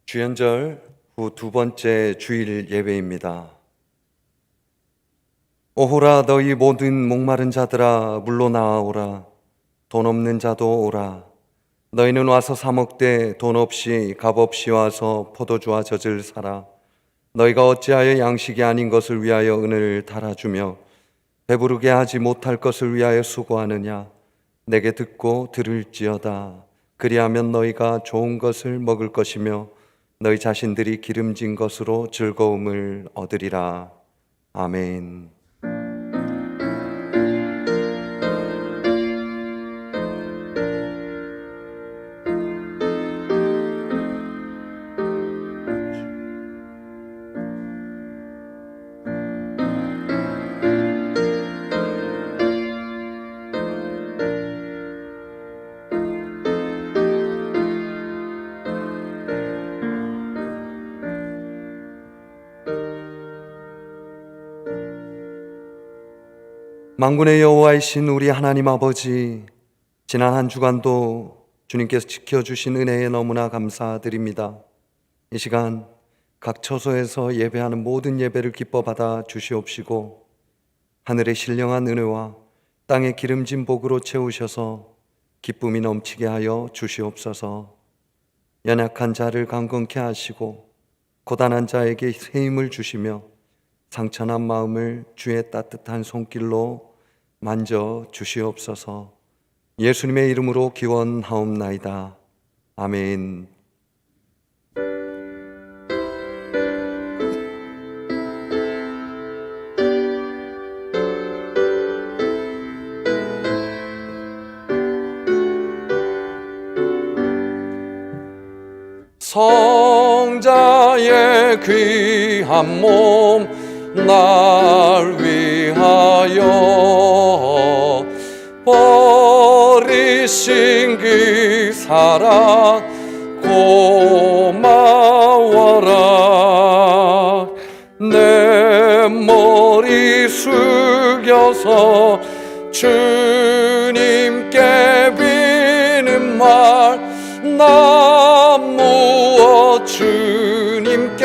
주연절 후 두 번째 주일 예배입니다. 오호라 너희 모든 목마른 자들아 물로 나아오라. 돈 없는 자도 오라. 너희는 와서 사 먹되 돈 없이 값 없이 와서 포도주와 젖을 사라. 너희가 어찌하여 양식이 아닌 것을 위하여 은을 달아주며 배부르게 하지 못할 것을 위하여 수고하느냐. 내게 듣고 들을지어다. 그리하면 너희가 좋은 것을 먹을 것이며 너희 자신들이 기름진 것으로 즐거움을 얻으리라. 아멘. 만군의 여호와이신 우리 하나님 아버지, 지난 한 주간도 주님께서 지켜주신 은혜에 너무나 감사드립니다. 이 시간 각 처소에서 예배하는 모든 예배를 기뻐 받아 주시옵시고 하늘의 신령한 은혜와 땅의 기름진 복으로 채우셔서 기쁨이 넘치게 하여 주시옵소서. 연약한 자를 강건케 하시고 고단한 자에게 새 힘을 주시며 상처난 마음을 주의 따뜻한 손길로 만져 주시옵소서. 예수님의 이름으로 기원하옵나이다. 아멘. 성자의 귀한 몸 날 위하여 버리신 그 사랑 고마워라. 내 머리 숙여서 주님께 비는 말 나 무엇 주님께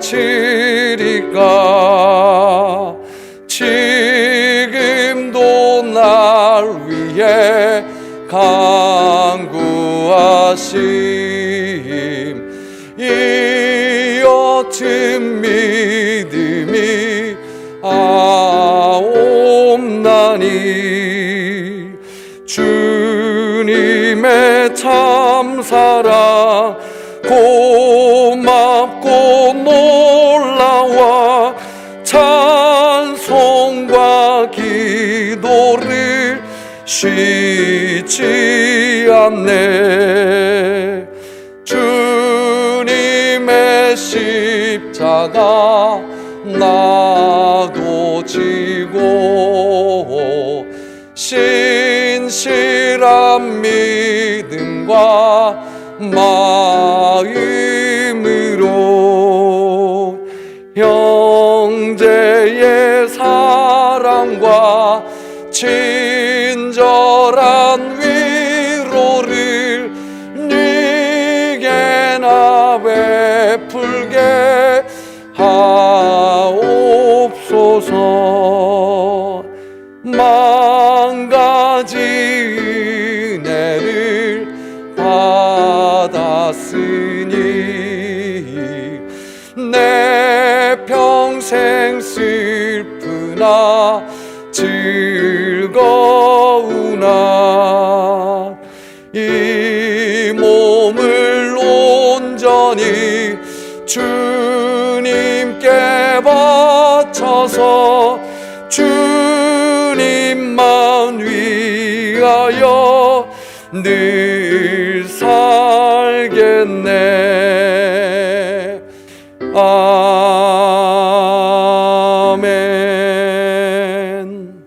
바치리까. 지금도 날 위해 간구하심 이 어떤 믿음이 아옵나니. 주님의 참사랑 고맙고 놀라워 찬송과 기도를 쉬지 않네. 주님의 십자가 나도 지고 신실한 믿음과 마음으로 형제의 사랑과 친절한 위로를 네게나 베풀게 하옵소서. 만 가지 은혜를 받았으니 내 평생 슬프나 즐거우나 이 몸을 온전히 주님께 바쳐서 주님만 위하여 늘 살겠네. 아멘.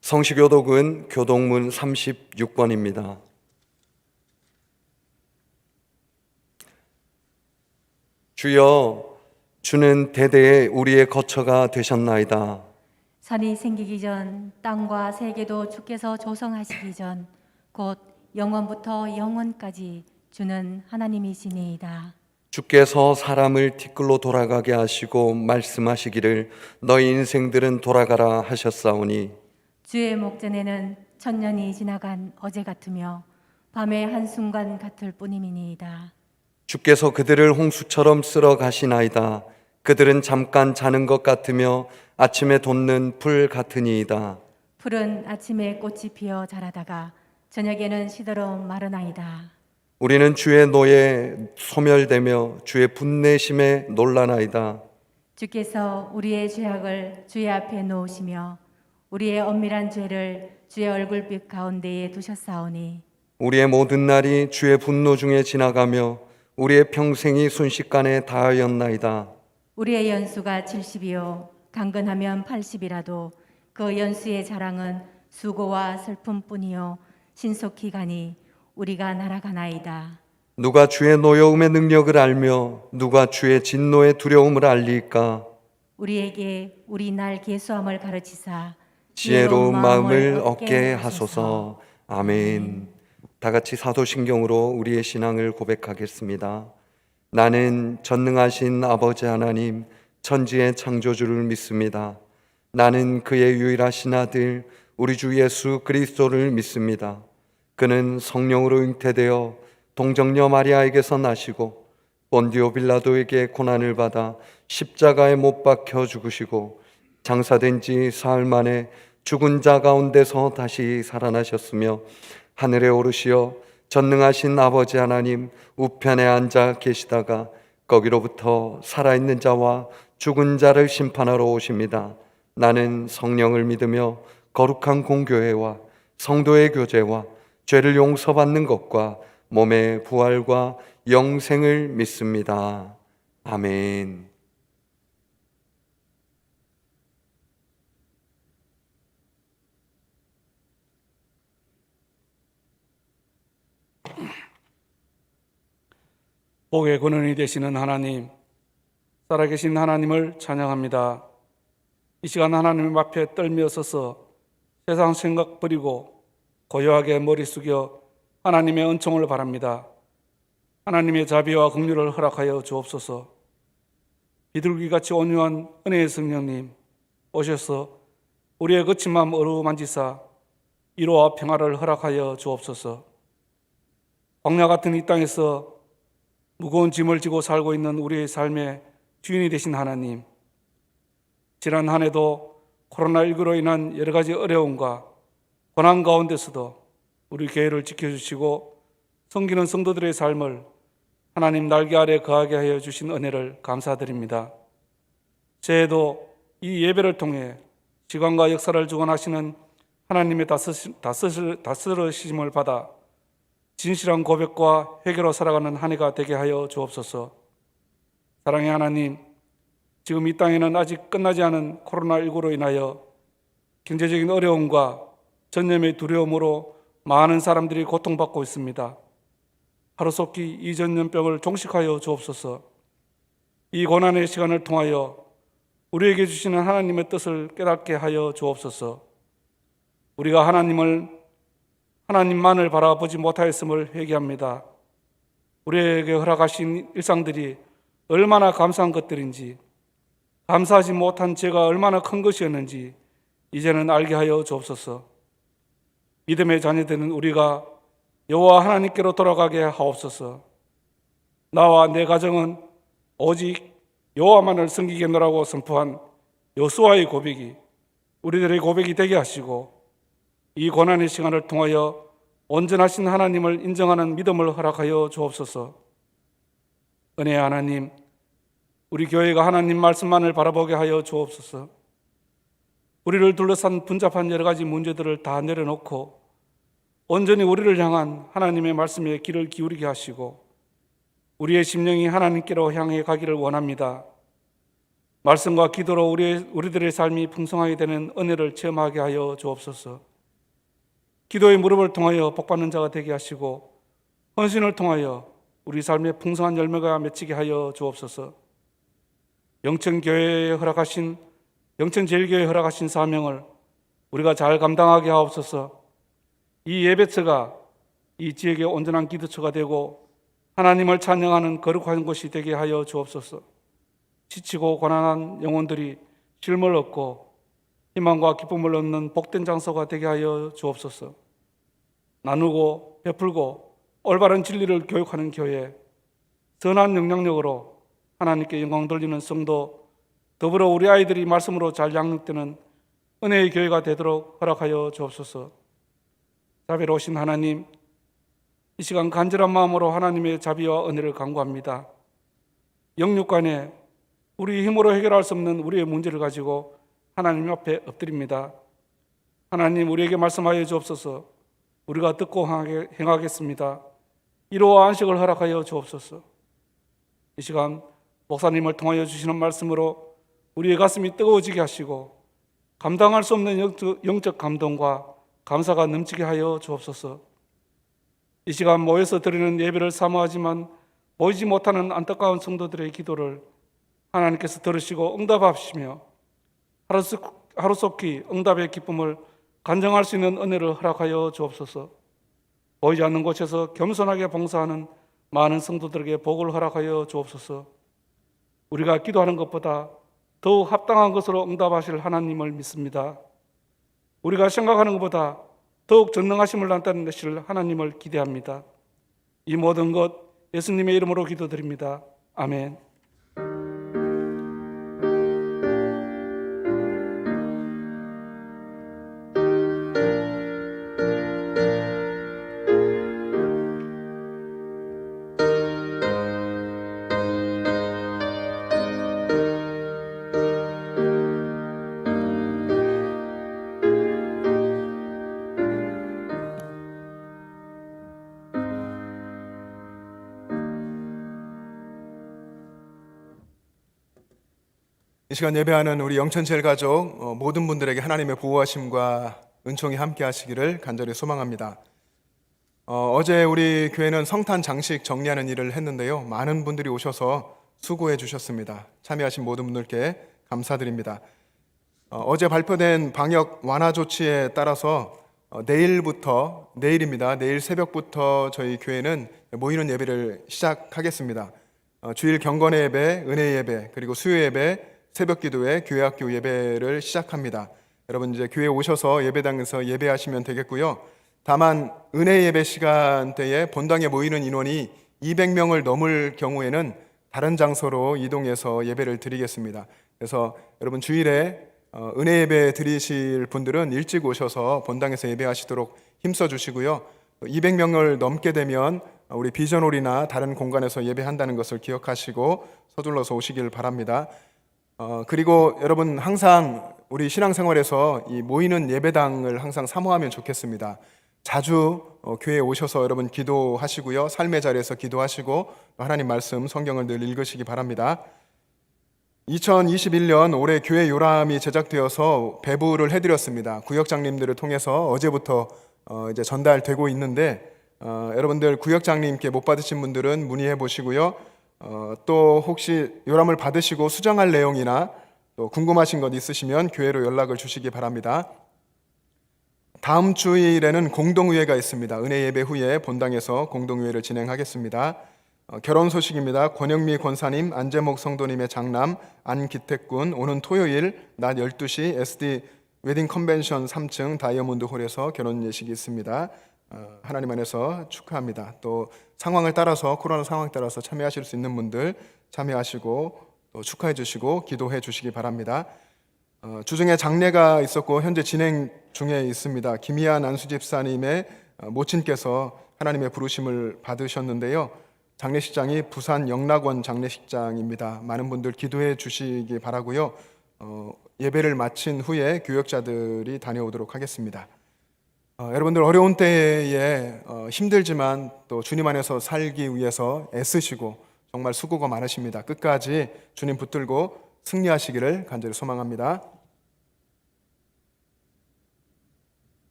성시교독은 교독문 36번입니다. 주여, 주는 대대에 우리의 거처가 되셨나이다. 산이 생기기 전 땅과 세계도 주께서 조성하시기 전 곧 영원부터 영원까지 주는 하나님이시니이다. 주께서 사람을 티끌로 돌아가게 하시고 말씀하시기를 너희 인생들은 돌아가라 하셨사오니 주의 목전에는 천년이 지나간 어제 같으며 밤의 한순간 같을 뿐임이니이다. 주께서 그들을 홍수처럼 쓸어 가시나이다. 그들은 잠깐 자는 것 같으며 아침에 돋는 풀 같으니이다. 풀은 아침에 꽃이 피어 자라다가 저녁에는 시들어 마르나이다. 우리는 주의 노에 소멸되며 주의 분내심에 놀라나이다. 주께서 우리의 죄악을 주의 앞에 놓으시며 우리의 엄밀한 죄를 주의 얼굴빛 가운데에 두셨사오니 우리의 모든 날이 주의 분노 중에 지나가며 우리의 평생이 순식간에 다하였나이다. 우리의 연수가 70이요 강건하면 80이라도 그 연수의 자랑은 수고와 슬픔뿐이요 신속히 가니 우리가 날아가나이다. 누가 주의 노여움의 능력을 알며 누가 주의 진노의 두려움을 알리까? 우리에게 우리 날 계수함을 가르치사 지혜로운 마음을 얻게 하소서. 아멘. 다 같이 사도신경으로 우리의 신앙을 고백하겠습니다. 나는 전능하신 아버지 하나님 천지의 창조주를 믿습니다. 나는 그의 유일하신 아들 우리 주 예수 그리스도를 믿습니다. 그는 성령으로 잉태되어 동정녀 마리아에게서 나시고 본디오 빌라도에게 고난을 받아 십자가에 못 박혀 죽으시고 장사된 지 사흘 만에 죽은 자 가운데서 다시 살아나셨으며 하늘에 오르시어 전능하신 아버지 하나님 우편에 앉아 계시다가 거기로부터 살아있는 자와 죽은 자를 심판하러 오십니다. 나는 성령을 믿으며 거룩한 공교회와 성도의 교제와 죄를 용서받는 것과 몸의 부활과 영생을 믿습니다. 아멘. 복의 근원이 되시는 하나님, 살아계신 하나님을 찬양합니다. 이 시간 하나님 앞에 떨며 서서 세상 생각 버리고 고요하게 머리 숙여 하나님의 은총을 바랍니다. 하나님의 자비와 긍휼을 허락하여 주옵소서. 비둘기같이 온유한 은혜의 성령님 오셔서 우리의 거친 마음 어루만지사 위로와 평화를 허락하여 주옵소서. 광야 같은 이 땅에서 무거운 짐을 지고 살고 있는 우리의 삶의 주인이 되신 하나님, 지난 한 해도 코로나19로 인한 여러 가지 어려움과 고난 가운데서도 우리 교회를 지켜주시고 섬기는 성도들의 삶을 하나님 날개 아래 거하게 하여 주신 은혜를 감사드립니다. 새해도 이 예배를 통해 시간과 역사를 주관하시는 하나님의 다스리심을 받아 진실한 고백과 회개로 살아가는 한 해가 되게 하여 주옵소서. 사랑의 하나님, 지금 이 땅에는 아직 끝나지 않은 코로나19로 인하여 경제적인 어려움과 전염의 두려움으로 많은 사람들이 고통받고 있습니다. 하루속히 이 전염병을 종식하여 주옵소서. 이 고난의 시간을 통하여 우리에게 주시는 하나님의 뜻을 깨닫게 하여 주옵소서. 우리가 하나님만을 바라보지 못하였음을 회개합니다. 우리에게 허락하신 일상들이 얼마나 감사한 것들인지, 감사하지 못한 죄가 얼마나 큰 것이었는지 이제는 알게 하여 주옵소서. 믿음의 자녀되는 우리가 여호와 하나님께로 돌아가게 하옵소서. 나와 내 가정은 오직 여호와만을 섬기겠노라고 선포한 여호수아의 고백이 우리들의 고백이 되게 하시고, 이 고난의 시간을 통하여 온전하신 하나님을 인정하는 믿음을 허락하여 주옵소서. 은혜의 하나님, 우리 교회가 하나님 말씀만을 바라보게 하여 주옵소서. 우리를 둘러싼 분잡한 여러 가지 문제들을 다 내려놓고 온전히 우리를 향한 하나님의 말씀에 귀를 기울이게 하시고 우리의 심령이 하나님께로 향해 가기를 원합니다. 말씀과 기도로 우리들의 삶이 풍성하게 되는 은혜를 체험하게 하여 주옵소서. 기도의 무릎을 통하여 복받는 자가 되게 하시고 헌신을 통하여 우리 삶의 풍성한 열매가 맺히게 하여 주옵소서. 영천제일교회에 허락하신 사명을 우리가 잘 감당하게 하옵소서. 이 예배처가 이 지역의 온전한 기도처가 되고 하나님을 찬양하는 거룩한 곳이 되게 하여 주옵소서. 지치고 고난한 영혼들이 쉼을 얻고 희망과 기쁨을 얻는 복된 장소가 되게 하여 주옵소서. 나누고 베풀고 올바른 진리를 교육하는 교회, 선한 영향력으로 하나님께 영광 돌리는 성도, 더불어 우리 아이들이 말씀으로 잘 양육되는 은혜의 교회가 되도록 허락하여 주옵소서. 자비로우신 하나님, 이 시간 간절한 마음으로 하나님의 자비와 은혜를 간구합니다. 영육간에 우리 힘으로 해결할 수 없는 우리의 문제를 가지고 하나님 앞에 엎드립니다. 하나님, 우리에게 말씀하여 주옵소서. 우리가 듣고 행하겠습니다. 위로와 안식을 허락하여 주옵소서. 이 시간 목사님을 통하여 주시는 말씀으로 우리의 가슴이 뜨거워지게 하시고 감당할 수 없는 영적 감동과 감사가 넘치게 하여 주옵소서. 이 시간 모여서 드리는 예배를 사모하지만 모이지 못하는 안타까운 성도들의 기도를 하나님께서 들으시고 응답하시며 하루속히 응답의 기쁨을 간증할 수 있는 은혜를 허락하여 주옵소서. 보이지 않는 곳에서 겸손하게 봉사하는 많은 성도들에게 복을 허락하여 주옵소서. 우리가 기도하는 것보다 더욱 합당한 것으로 응답하실 하나님을 믿습니다. 우리가 생각하는 것보다 더욱 전능하심을 나타내실 하나님을 기대합니다. 이 모든 것 예수님의 이름으로 기도드립니다. 아멘. 이 시간 예배하는 우리 영천제일 가족 모든 분들에게 하나님의 보호하심과 은총이 함께 하시기를 간절히 소망합니다. 어제 우리 교회는 성탄 장식 정리하는 일을 했는데요. 많은 분들이 오셔서 수고해 주셨습니다. 참여하신 모든 분들께 감사드립니다. 어제 발표된 방역 완화 조치에 따라서 내일입니다. 내일 새벽부터 저희 교회는 모이는 예배를 시작하겠습니다. 주일 경건의 예배, 은혜 예배, 그리고 수요 예배, 새벽 기도회, 교회 학교 예배를 시작합니다. 여러분 이제 교회 오셔서 예배당에서 예배하시면 되겠고요. 다만 은혜 예배 시간대에 본당에 모이는 인원이 200명을 넘을 경우에는 다른 장소로 이동해서 예배를 드리겠습니다. 그래서 여러분 주일에 은혜 예배 드리실 분들은 일찍 오셔서 본당에서 예배하시도록 힘써 주시고요. 200명을 넘게 되면 우리 비전홀이나 다른 공간에서 예배한다는 것을 기억하시고 서둘러서 오시길 바랍니다. 그리고 여러분 항상 우리 신앙생활에서 이 모이는 예배당을 항상 사모하면 좋겠습니다. 자주 교회에 오셔서 여러분 기도하시고요. 삶의 자리에서 기도하시고 하나님 말씀 성경을 늘 읽으시기 바랍니다. 2021년 올해 교회 요람이 제작되어서 배부를 해드렸습니다. 구역장님들을 통해서 어제부터 이제 전달되고 있는데 여러분들 구역장님께 못 받으신 분들은 문의해 보시고요. 또 혹시 요람을 받으시고 수정할 내용이나 또 궁금하신 것 있으시면 교회로 연락을 주시기 바랍니다. 다음 주일에는 공동의회가 있습니다. 은혜 예배 후에 본당에서 공동의회를 진행하겠습니다. 결혼 소식입니다. 권영미 권사님, 안재목 성도님의 장남 안기택군 오는 토요일 낮 12시 SD 웨딩 컨벤션 3층 다이아몬드 홀에서 결혼 예식이 있습니다. 하나님 안에서 축하합니다. 또 상황을 따라서 코로나 상황에 따라서 참여하실 수 있는 분들 참여하시고 또 축하해 주시고 기도해 주시기 바랍니다. 주중에 장례가 있었고 현재 진행 중에 있습니다. 김희안 안수집사님의 모친께서 하나님의 부르심을 받으셨는데요. 장례식장이 부산 영락원 장례식장입니다. 많은 분들 기도해 주시기 바라고요. 예배를 마친 후에 교역자들이 다녀오도록 하겠습니다. 여러분들 어려운 때에 힘들지만 또 주님 안에서 살기 위해서 애쓰시고 정말 수고가 많으십니다. 끝까지 주님 붙들고 승리하시기를 간절히 소망합니다.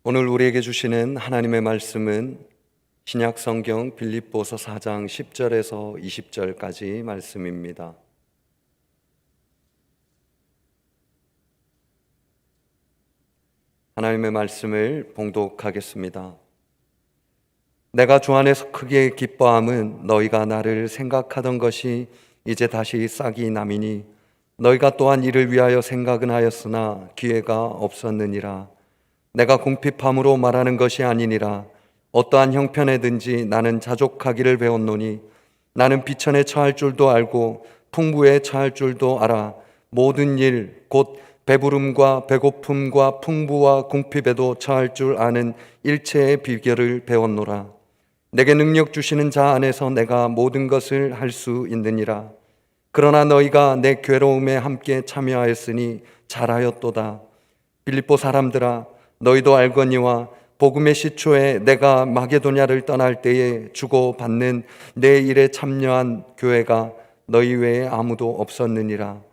오늘 우리에게 주시는 하나님의 말씀은 신약 성경 빌립보서 4장 10절에서 20절까지 말씀입니다. 하나님의 말씀을 봉독하겠습니다. 내가 주 안에서 크게 기뻐함은 너희가 나를 생각하던 것이 이제 다시 싹이 남이니 너희가 또한 이를 위하여 생각은 하였으나 기회가 없었느니라. 내가 궁핍함으로 말하는 것이 아니니라. 어떠한 형편에든지 나는 자족하기를 배웠노니 나는 비천에 처할 줄도 알고 풍부에 처할 줄도 알아. 모든 일 곧 배부름과 배고픔과 풍부와 궁핍에도 처할 줄 아는 일체의 비결을 배웠노라. 내게 능력 주시는 자 안에서 내가 모든 것을 할 수 있느니라. 그러나 너희가 내 괴로움에 함께 참여하였으니 잘하였도다. 빌립보 사람들아, 너희도 알거니와 복음의 시초에 내가 마게도냐를 떠날 때에 주고받는 내 일에 참여한 교회가 너희 외에 아무도 없었느니라.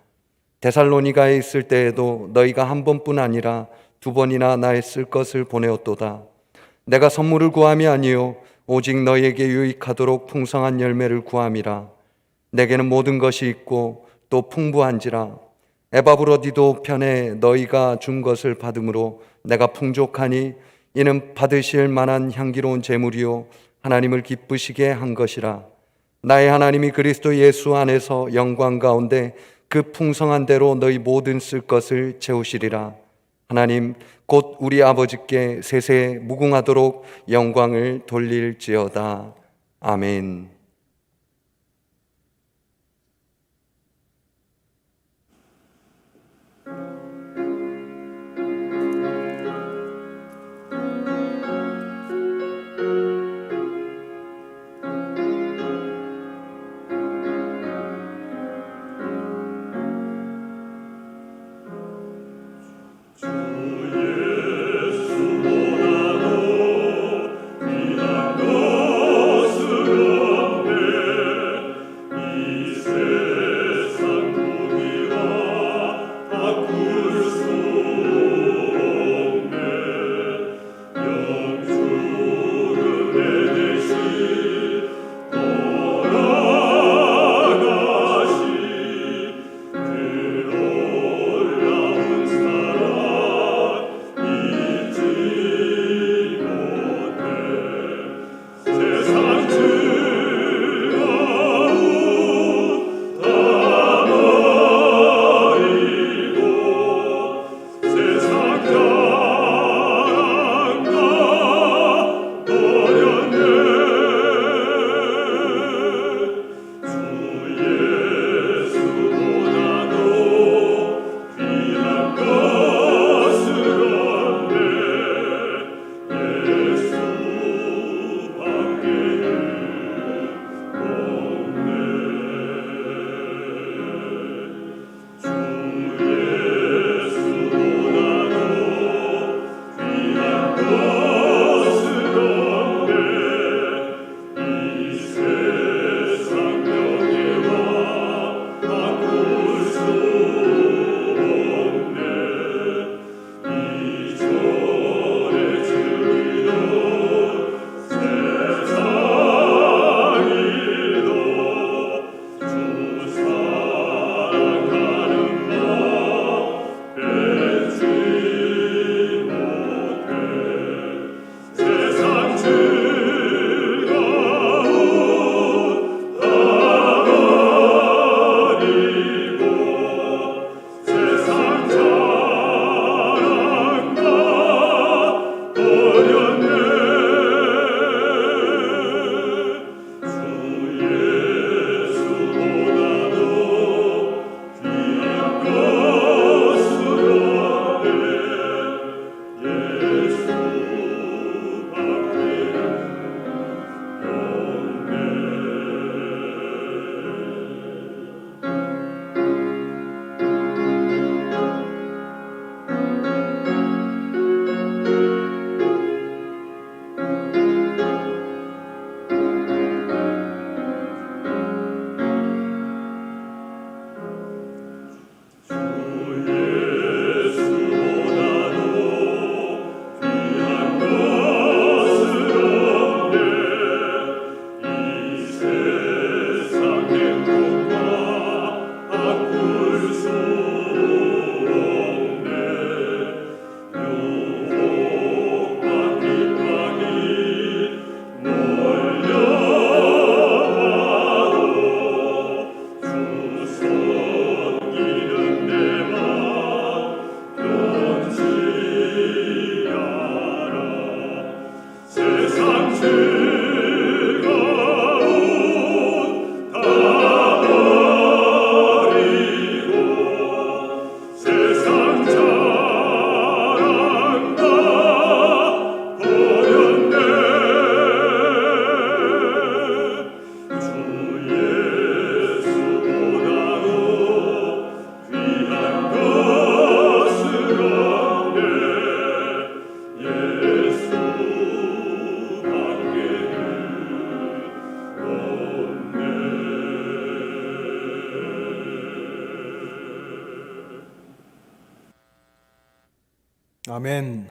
데살로니가에 있을 때에도 너희가 한 번뿐 아니라 두 번이나 나의 쓸 것을 보내었도다. 내가 선물을 구함이 아니요 오직 너희에게 유익하도록 풍성한 열매를 구함이라. 내게는 모든 것이 있고 또 풍부한지라. 에바브로디도 편에 너희가 준 것을 받음으로 내가 풍족하니 이는 받으실 만한 향기로운 제물이요 하나님을 기쁘시게 한 것이라. 나의 하나님이 그리스도 예수 안에서 영광 가운데 그 풍성한 대로 너희 모든 쓸 것을 채우시리라. 하나님 곧 우리 아버지께 세세 무궁하도록 영광을 돌릴지어다. 아멘. 아멘.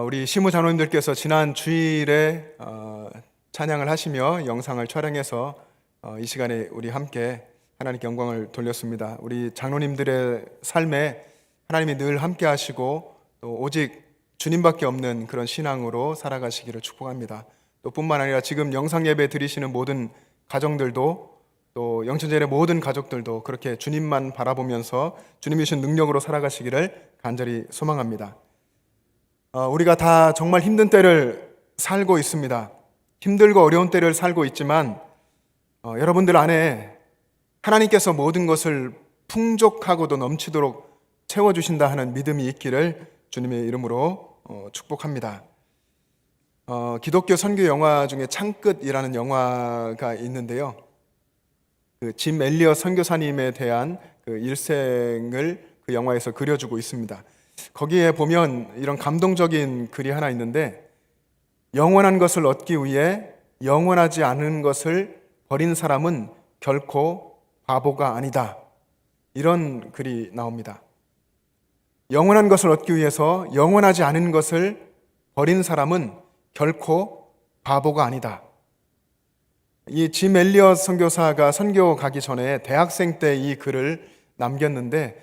우리 시무 장로님들께서 지난 주일에 찬양을 하시며 영상을 촬영해서 이 시간에 우리 함께 하나님께 영광을 돌렸습니다. 우리 장로님들의 삶에 하나님이 늘 함께 하시고 또 오직 주님밖에 없는 그런 신앙으로 살아가시기를 축복합니다. 또 뿐만 아니라 지금 영상 예배 드리시는 모든 가정들도 또 영천제의 모든 가족들도 그렇게 주님만 바라보면서 주님이 주신 능력으로 살아가시기를 간절히 소망합니다. 우리가 다 정말 힘든 때를 살고 있습니다. 힘들고 어려운 때를 살고 있지만 여러분들 안에 하나님께서 모든 것을 풍족하고도 넘치도록 채워주신다 하는 믿음이 있기를 주님의 이름으로 축복합니다. 기독교 선교 영화 중에 창끝이라는 영화가 있는데요. 짐 엘리엇 선교사님에 대한 그 일생을 그 영화에서 그려주고 있습니다. 거기에 보면 이런 감동적인 글이 하나 있는데, 영원한 것을 얻기 위해 영원하지 않은 것을 버린 사람은 결코 바보가 아니다. 이런 글이 나옵니다. 영원한 것을 얻기 위해서 영원하지 않은 것을 버린 사람은 결코 바보가 아니다. 이 짐 엘리엇 선교사가 선교 가기 전에 대학생 때 이 글을 남겼는데,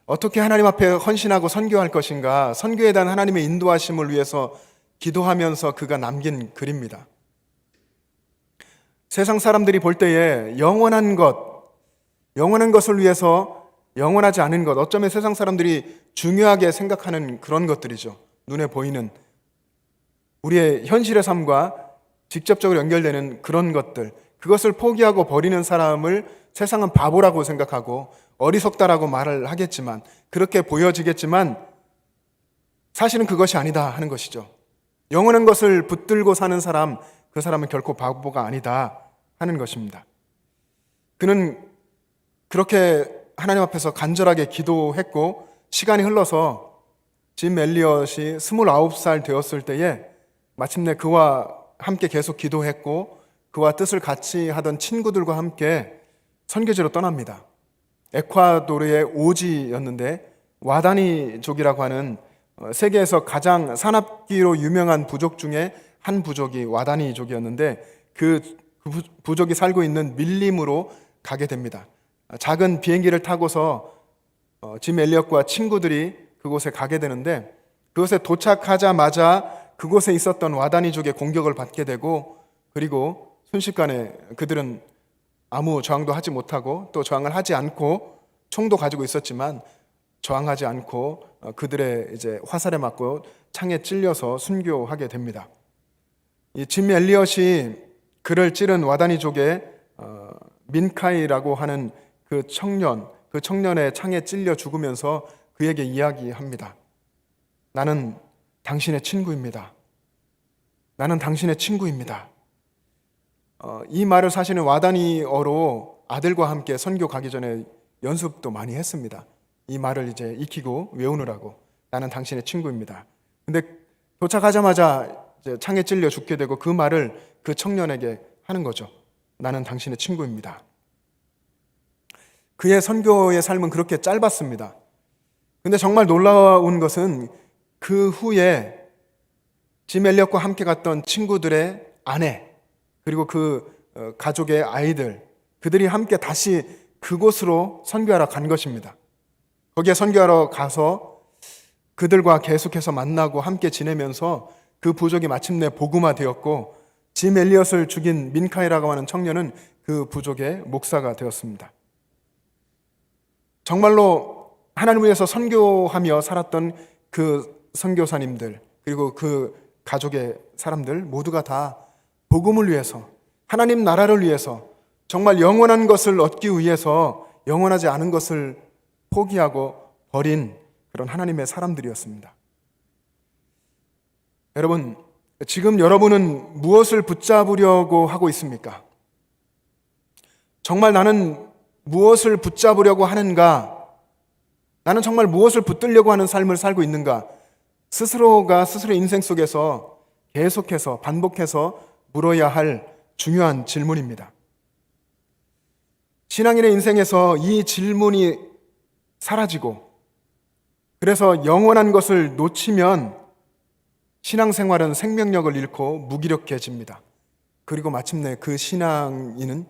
어떻게 하나님 앞에 헌신하고 선교할 것인가, 선교에 대한 하나님의 인도하심을 위해서 기도하면서 그가 남긴 글입니다. 세상 사람들이 볼 때에 영원한 것을 위해서 영원하지 않은 것, 어쩌면 세상 사람들이 중요하게 생각하는 그런 것들이죠. 눈에 보이는 우리의 현실의 삶과 직접적으로 연결되는 그런 것들, 그것을 포기하고 버리는 사람을 세상은 바보라고 생각하고 어리석다라고 말을 하겠지만, 그렇게 보여지겠지만 사실은 그것이 아니다 하는 것이죠. 영원한 것을 붙들고 사는 사람, 그 사람은 결코 바보가 아니다 하는 것입니다. 그는 그렇게 하나님 앞에서 간절하게 기도했고, 시간이 흘러서 짐 엘리엇이 29살 되었을 때에 마침내 그와 함께 계속 기도했고 그와 뜻을 같이 하던 친구들과 함께 선교지로 떠납니다. 에콰도르의 오지였는데, 와다니족이라고 하는 세계에서 가장 산업기로 유명한 부족 중에 한 부족이 와다니족이었는데, 그 부족이 살고 있는 밀림으로 가게 됩니다. 작은 비행기를 타고서 짐 엘리엇과 친구들이 그곳에 가게 되는데, 그곳에 도착하자마자 그곳에 있었던 와다니족의 공격을 받게 되고, 그리고 순식간에 그들은 아무 저항도 하지 못하고, 또 저항을 하지 않고, 총도 가지고 있었지만 저항하지 않고 그들의 이제 화살에 맞고 창에 찔려서 순교하게 됩니다. 이 짐 엘리엇이 그를 찌른 와다니족의 민카이라고 하는 그 청년의 창에 찔려 죽으면서 그에게 이야기합니다. 나는 당신의 친구입니다. 나는 당신의 친구입니다. 이 말을 사실은 와다니어로 아들과 함께 선교 가기 전에 연습도 많이 했습니다. 이 말을 이제 익히고 외우느라고. 나는 당신의 친구입니다. 근데 도착하자마자 이제 창에 찔려 죽게 되고 그 말을 그 청년에게 하는 거죠. 나는 당신의 친구입니다. 그의 선교의 삶은 그렇게 짧았습니다. 근데 정말 놀라운 것은 그 후에 짐 엘리엇과 함께 갔던 친구들의 아내, 그리고 그 가족의 아이들, 그들이 함께 다시 그곳으로 선교하러 간 것입니다. 거기에 선교하러 가서 그들과 계속해서 만나고 함께 지내면서 그 부족이 마침내 복음화되었고, 짐 엘리엇을 죽인 민카이라고 하는 청년은 그 부족의 목사가 되었습니다. 정말로 하나님을 위해서 선교하며 살았던 그 선교사님들, 그리고 그 가족의 사람들 모두가 다 복음을 위해서, 하나님 나라를 위해서, 정말 영원한 것을 얻기 위해서 영원하지 않은 것을 포기하고 버린 그런 하나님의 사람들이었습니다. 여러분, 지금 여러분은 무엇을 붙잡으려고 하고 있습니까? 정말 나는 무엇을 붙잡으려고 하는가? 나는 정말 무엇을 붙들려고 하는 삶을 살고 있는가? 스스로가 스스로의 인생 속에서 계속해서 반복해서 물어야 할 중요한 질문입니다. 신앙인의 인생에서 이 질문이 사라지고, 그래서 영원한 것을 놓치면 신앙생활은 생명력을 잃고 무기력해집니다. 그리고 마침내 그 신앙인은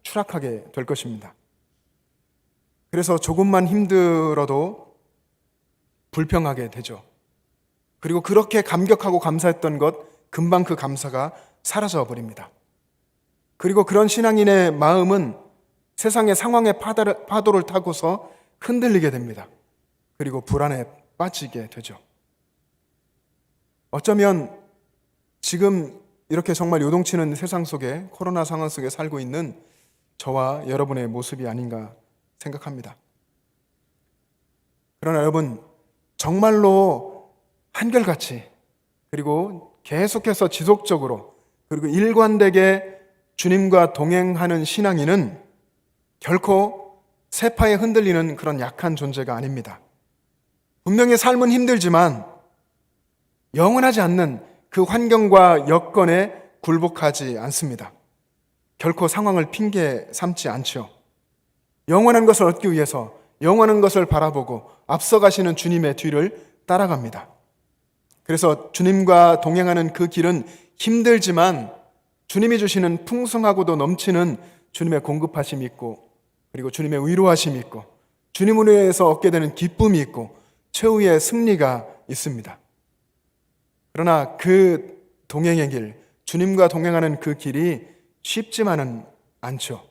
추락하게 될 것입니다. 그래서 조금만 힘들어도 불평하게 되죠. 그리고 그렇게 감격하고 감사했던 것, 금방 그 감사가 사라져 버립니다. 그리고 그런 신앙인의 마음은 세상의 상황의 파도를 타고서 흔들리게 됩니다. 그리고 불안에 빠지게 되죠. 어쩌면 지금 이렇게 정말 요동치는 세상 속에, 코로나 상황 속에 살고 있는 저와 여러분의 모습이 아닌가 생각합니다. 그러나 여러분, 정말로 한결같이, 그리고 계속해서 지속적으로, 그리고 일관되게 주님과 동행하는 신앙인은 결코 세파에 흔들리는 그런 약한 존재가 아닙니다. 분명히 삶은 힘들지만 영원하지 않는 그 환경과 여건에 굴복하지 않습니다. 결코 상황을 핑계 삼지 않죠. 영원한 것을 얻기 위해서 영원한 것을 바라보고 앞서가시는 주님의 뒤를 따라갑니다. 그래서 주님과 동행하는 그 길은 힘들지만 주님이 주시는 풍성하고도 넘치는 주님의 공급하심이 있고, 그리고 주님의 위로하심이 있고, 주님을 위해서 얻게 되는 기쁨이 있고, 최후의 승리가 있습니다. 그러나 그 동행의 길, 주님과 동행하는 그 길이 쉽지만은 않죠.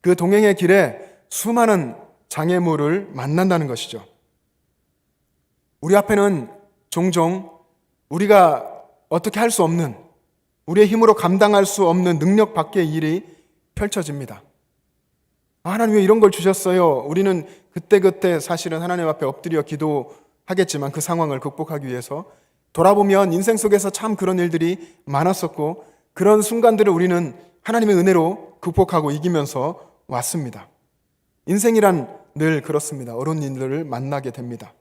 그 동행의 길에 수많은 장애물을 만난다는 것이죠. 우리 앞에는 종종 우리가 어떻게 할 수 없는, 우리의 힘으로 감당할 수 없는 능력 밖의 일이 펼쳐집니다. 하나님 왜 이런 걸 주셨어요? 우리는 그때그때 사실은 하나님 앞에 엎드려 기도하겠지만 그 상황을 극복하기 위해서 돌아보면 인생 속에서 참 그런 일들이 많았었고, 그런 순간들을 우리는 하나님의 은혜로 극복하고 이기면서 왔습니다. 인생이란 늘 그렇습니다. 어려운 일들을 만나게 됩니다.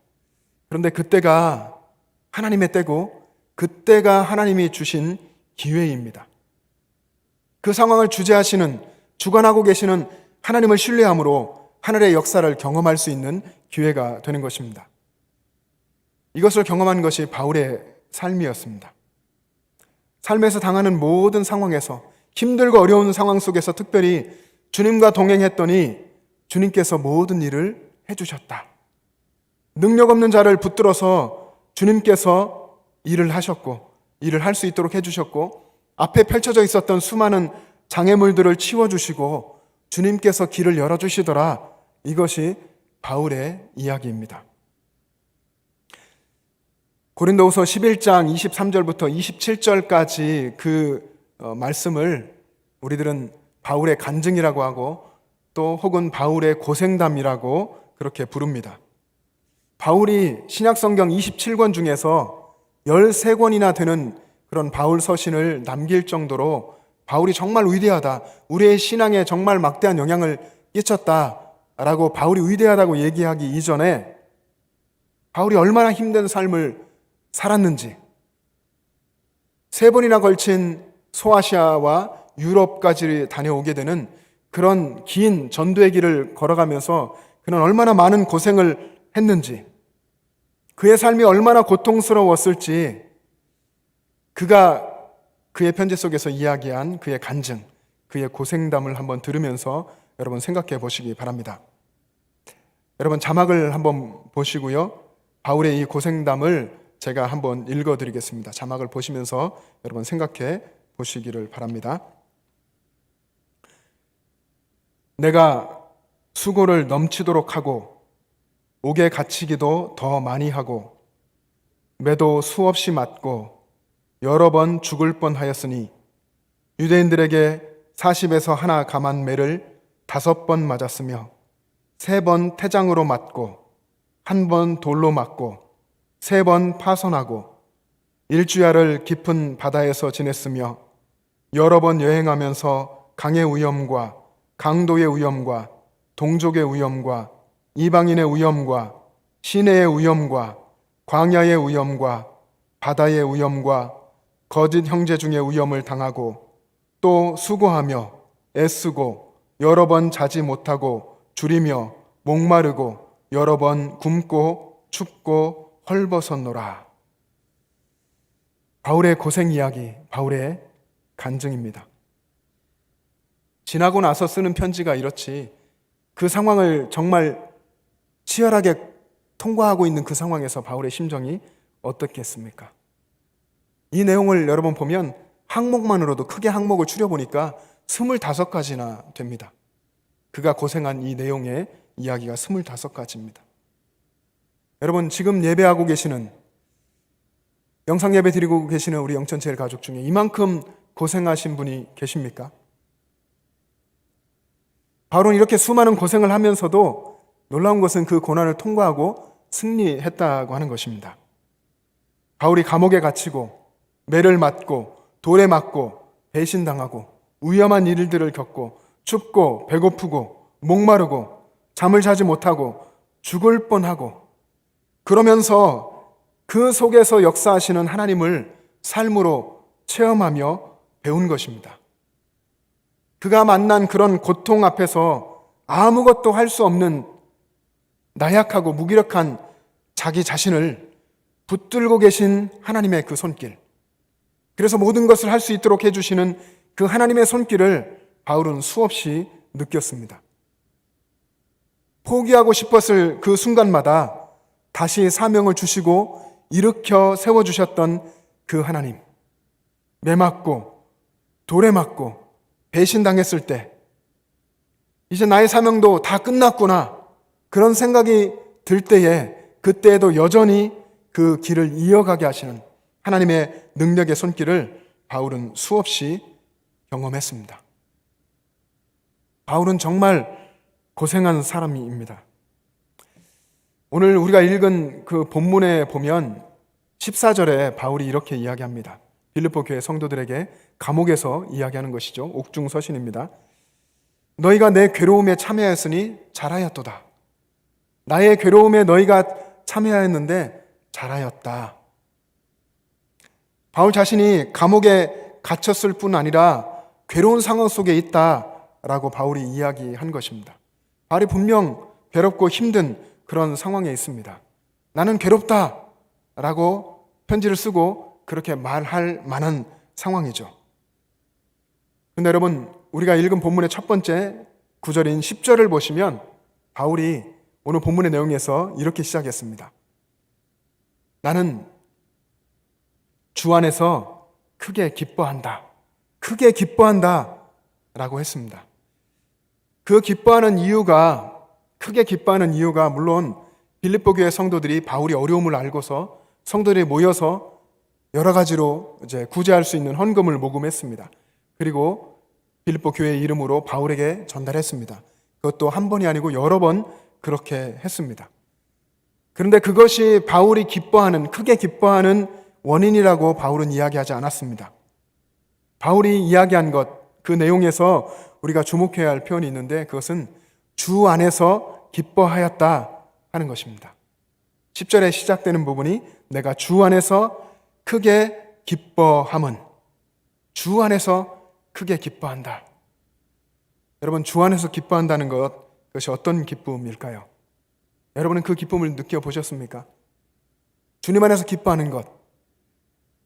그런데 그때가 하나님의 때고, 그때가 하나님이 주신 기회입니다. 그 상황을 주재하시는, 주관하고 계시는 하나님을 신뢰함으로 하늘의 역사를 경험할 수 있는 기회가 되는 것입니다. 이것을 경험한 것이 바울의 삶이었습니다. 삶에서 당하는 모든 상황에서, 힘들고 어려운 상황 속에서 특별히 주님과 동행했더니 주님께서 모든 일을 해주셨다. 능력 없는 자를 붙들어서 주님께서 일을 하셨고, 일을 할 수 있도록 해주셨고, 앞에 펼쳐져 있었던 수많은 장애물들을 치워주시고 주님께서 길을 열어주시더라. 이것이 바울의 이야기입니다. 고린도후서 11장 23절부터 27절까지 그 말씀을 우리들은 바울의 간증이라고 하고, 또 혹은 바울의 고생담이라고 그렇게 부릅니다. 바울이 신약성경 27권 중에서 13권이나 되는 그런 바울 서신을 남길 정도로 바울이 정말 위대하다, 우리의 신앙에 정말 막대한 영향을 끼쳤다라고 바울이 위대하다고 얘기하기 이전에 바울이 얼마나 힘든 삶을 살았는지, 3번이나 걸친 소아시아와 유럽까지 다녀오게 되는 그런 긴 전도의 길을 걸어가면서 그는 얼마나 많은 고생을 했는지, 그의 삶이 얼마나 고통스러웠을지 그가 그의 편지 속에서 이야기한 그의 간증, 그의 고생담을 한번 들으면서 여러분 생각해 보시기 바랍니다. 여러분 자막을 한번 보시고요. 바울의 이 고생담을 제가 한번 읽어드리겠습니다. 자막을 보시면서 여러분 생각해 보시기를 바랍니다. 내가 수고를 넘치도록 하고 옥에 갇히기도 더 많이 하고 매도 수없이 맞고 여러 번 죽을 뻔하였으니 유대인들에게 40에서 하나 감한 매를 5번 맞았으며 3번 태장으로 맞고 1번 돌로 맞고 3번 파손하고 일주야를 깊은 바다에서 지냈으며 여러 번 여행하면서 강의 위험과 강도의 위험과 동족의 위험과 이방인의 위험과 시내의 위험과 광야의 위험과 바다의 위험과 거짓 형제 중의 위험을 당하고 또 수고하며 애쓰고 여러 번 자지 못하고 줄이며 목마르고 여러 번 굶고 춥고 헐벗었노라. 바울의 고생 이야기, 바울의 간증입니다. 지나고 나서 쓰는 편지가 이렇지, 그 상황을 정말 치열하게 통과하고 있는 그 상황에서 바울의 심정이 어떻겠습니까? 이 내용을 여러분 보면 항목만으로도 크게 항목을 추려보니까 25가지나 됩니다. 그가 고생한 이 내용의 이야기가 25가지입니다. 여러분, 지금 예배하고 계시는, 영상 예배 드리고 계시는 우리 영천체일 가족 중에 이만큼 고생하신 분이 계십니까? 바울은 이렇게 수많은 고생을 하면서도 놀라운 것은 그 고난을 통과하고 승리했다고 하는 것입니다. 바울이 감옥에 갇히고 매를 맞고 돌에 맞고 배신당하고 위험한 일들을 겪고 춥고 배고프고 목마르고 잠을 자지 못하고 죽을 뻔하고, 그러면서 그 속에서 역사하시는 하나님을 삶으로 체험하며 배운 것입니다. 그가 만난 그런 고통 앞에서 아무것도 할 수 없는 나약하고 무기력한 자기 자신을 붙들고 계신 하나님의 그 손길, 그래서 모든 것을 할 수 있도록 해주시는 그 하나님의 손길을 바울은 수없이 느꼈습니다. 포기하고 싶었을 그 순간마다 다시 사명을 주시고 일으켜 세워주셨던 그 하나님, 매 맞고 돌에 맞고 배신당했을 때 이제 나의 사명도 다 끝났구나, 그런 생각이 들 때에, 그때에도 여전히 그 길을 이어가게 하시는 하나님의 능력의 손길을 바울은 수없이 경험했습니다. 바울은 정말 고생한 사람입니다. 오늘 우리가 읽은 그 본문에 보면 14절에 바울이 이렇게 이야기합니다. 빌립보 교회 성도들에게 감옥에서 이야기하는 것이죠. 옥중서신입니다. 너희가 내 괴로움에 참여하였으니 잘하였도다. 나의 괴로움에 너희가 참여하였는데 잘하였다. 바울 자신이 감옥에 갇혔을 뿐 아니라 괴로운 상황 속에 있다라고 바울이 이야기한 것입니다. 바울이 분명 괴롭고 힘든 그런 상황에 있습니다. 나는 괴롭다라고 편지를 쓰고 그렇게 말할 만한 상황이죠. 그런데 여러분, 우리가 읽은 본문의 첫 번째 구절인 10절을 보시면 바울이 오늘 본문의 내용에서 이렇게 시작했습니다. 나는 주 안에서 크게 기뻐한다. 크게 기뻐한다 라고 했습니다. 그 기뻐하는 이유가, 크게 기뻐하는 이유가 물론 빌립보 교회 성도들이 바울이 어려움을 알고서 성도들이 모여서 여러 가지로 이제 구제할 수 있는 헌금을 모금했습니다. 그리고 빌립보 교회 이름으로 바울에게 전달했습니다. 그것도 한 번이 아니고 여러 번 그렇게 했습니다. 그런데 그것이 바울이 기뻐하는, 크게 기뻐하는 원인이라고 바울은 이야기하지 않았습니다. 바울이 이야기한 것, 그 내용에서 우리가 주목해야 할 표현이 있는데 그것은 주 안에서 기뻐하였다 하는 것입니다. 10절에 시작되는 부분이 내가 주 안에서 크게 기뻐함은, 주 안에서 크게 기뻐한다. 여러분, 주 안에서 기뻐한다는 것, 그것이 어떤 기쁨일까요? 여러분은 그 기쁨을 느껴보셨습니까? 주님 안에서 기뻐하는 것,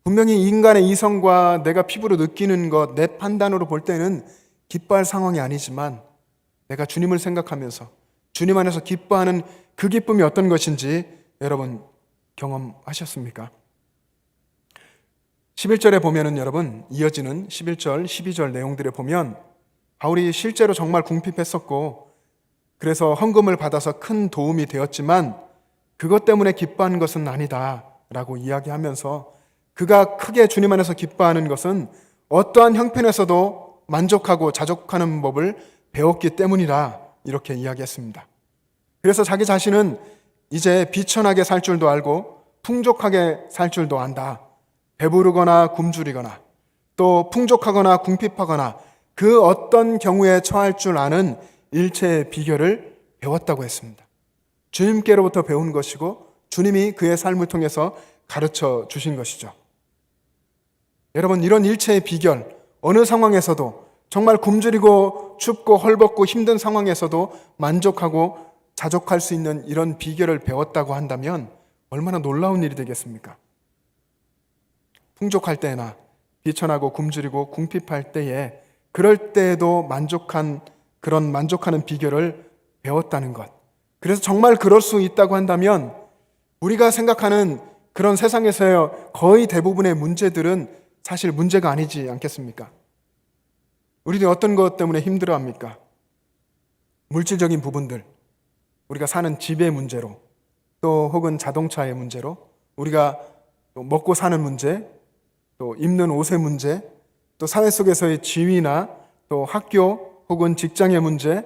분명히 인간의 이성과 내가 피부로 느끼는 것, 내 판단으로 볼 때는 기뻐할 상황이 아니지만 내가 주님을 생각하면서 주님 안에서 기뻐하는 그 기쁨이 어떤 것인지 여러분 경험하셨습니까? 11절에 보면은 여러분, 이어지는 11절, 12절 내용들에 보면 바울이 실제로 정말 궁핍했었고 그래서 헌금을 받아서 큰 도움이 되었지만 그것 때문에 기뻐하는 것은 아니다 라고 이야기하면서 그가 크게 주님 안에서 기뻐하는 것은 어떠한 형편에서도 만족하고 자족하는 법을 배웠기 때문이라 이렇게 이야기했습니다. 그래서 자기 자신은 이제 비천하게 살 줄도 알고 풍족하게 살 줄도 안다. 배부르거나 굶주리거나 또 풍족하거나 궁핍하거나 그 어떤 경우에 처할 줄 아는 일체의 비결을 배웠다고 했습니다. 주님께로부터 배운 것이고 주님이 그의 삶을 통해서 가르쳐 주신 것이죠. 여러분, 이런 일체의 비결, 어느 상황에서도 정말 굶주리고 춥고 헐벗고 힘든 상황에서도 만족하고 자족할 수 있는 이런 비결을 배웠다고 한다면 얼마나 놀라운 일이 되겠습니까? 풍족할 때나 비천하고 굶주리고 궁핍할 때에 그럴 때에도 만족하는 비결을 배웠다는 것. 그래서 정말 그럴 수 있다고 한다면 우리가 생각하는 그런 세상에서의 거의 대부분의 문제들은 사실 문제가 아니지 않겠습니까? 우리들이 어떤 것 때문에 힘들어합니까? 물질적인 부분들, 우리가 사는 집의 문제로, 또 혹은 자동차의 문제로, 우리가 또 먹고 사는 문제, 또 입는 옷의 문제, 또 사회 속에서의 지위나 또 학교 혹은 직장의 문제,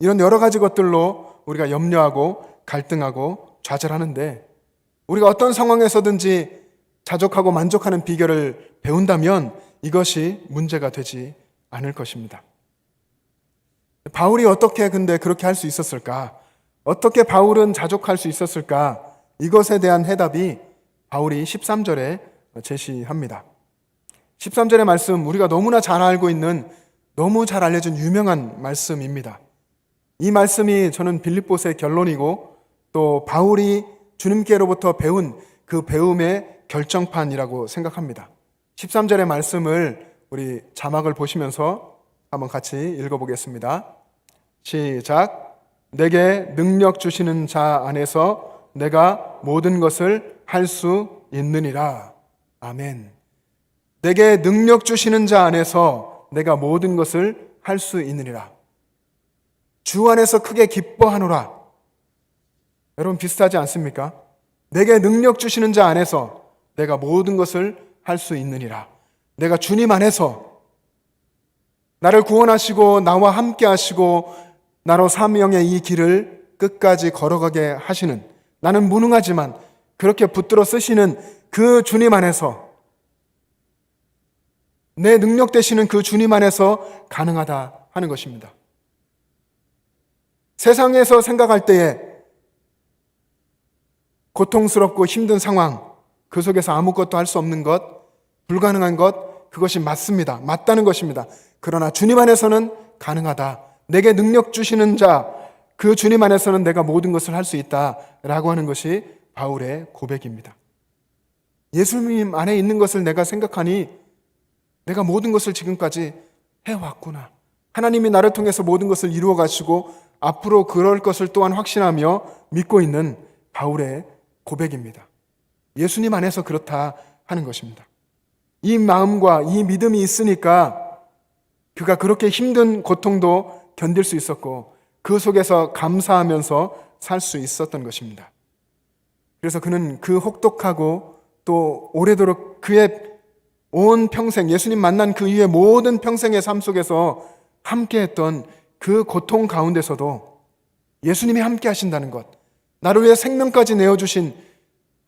이런 여러 가지 것들로 우리가 염려하고 갈등하고 좌절하는데, 우리가 어떤 상황에서든지 자족하고 만족하는 비결을 배운다면 이것이 문제가 되지 않을 것입니다. 바울이 어떻게 근데 그렇게 할 수 있었을까? 어떻게 바울은 자족할 수 있었을까? 이것에 대한 해답이 바울이 13절에 제시합니다. 13절의 말씀, 우리가 너무나 잘 알고 있는, 너무 잘 알려진 유명한 말씀입니다. 이 말씀이 저는 빌립보서의 결론이고 또 바울이 주님께로부터 배운 그 배움의 결정판이라고 생각합니다. 13절의 말씀을 우리 자막을 보시면서 한번 같이 읽어보겠습니다. 시작. 내게 능력 주시는 자 안에서 내가 모든 것을 할 수 있느니라. 아멘. 내게 능력 주시는 자 안에서 내가 모든 것을 할 수 있느니라. 주 안에서 크게 기뻐하노라. 여러분 비슷하지 않습니까? 내게 능력 주시는 자 안에서 내가 모든 것을 할 수 있느니라. 내가 주님 안에서 나를 구원하시고 나와 함께 하시고 나로 사명의 이 길을 끝까지 걸어가게 하시는, 나는 무능하지만 그렇게 붙들어 쓰시는 그 주님 안에서, 내 능력 되시는 그 주님 안에서 가능하다 하는 것입니다. 세상에서 생각할 때에 고통스럽고 힘든 상황, 그 속에서 아무것도 할 수 없는 것, 불가능한 것, 그것이 맞습니다. 맞다는 것입니다. 그러나 주님 안에서는 가능하다. 내게 능력 주시는 자, 그 주님 안에서는 내가 모든 것을 할 수 있다라고 하는 것이 바울의 고백입니다. 예수님 안에 있는 것을 내가 생각하니 내가 모든 것을 지금까지 해왔구나. 하나님이 나를 통해서 모든 것을 이루어 가시고 앞으로 그럴 것을 또한 확신하며 믿고 있는 바울의 고백입니다. 예수님 안에서 그렇다 하는 것입니다. 이 마음과 이 믿음이 있으니까 그가 그렇게 힘든 고통도 견딜 수 있었고 그 속에서 감사하면서 살 수 있었던 것입니다. 그래서 그는 그 혹독하고 또 오래도록 그의 온 평생, 예수님 만난 그 이후의 모든 평생의 삶 속에서 함께했던 그 고통 가운데서도 예수님이 함께 하신다는 것, 나를 위해 생명까지 내어주신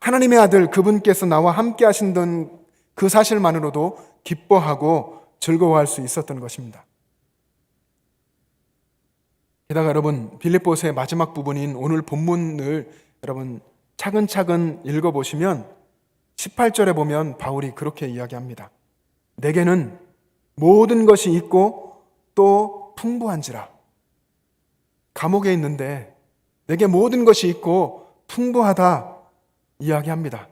하나님의 아들 그분께서 나와 함께 하신다는 그 사실만으로도 기뻐하고 즐거워할 수 있었던 것입니다. 게다가 여러분, 빌립보서의 마지막 부분인 오늘 본문을 여러분 차근차근 읽어보시면 18절에 보면 바울이 그렇게 이야기합니다. 내게는 모든 것이 있고 또 풍부한지라. 감옥에 있는데 내게 모든 것이 있고 풍부하다 이야기합니다.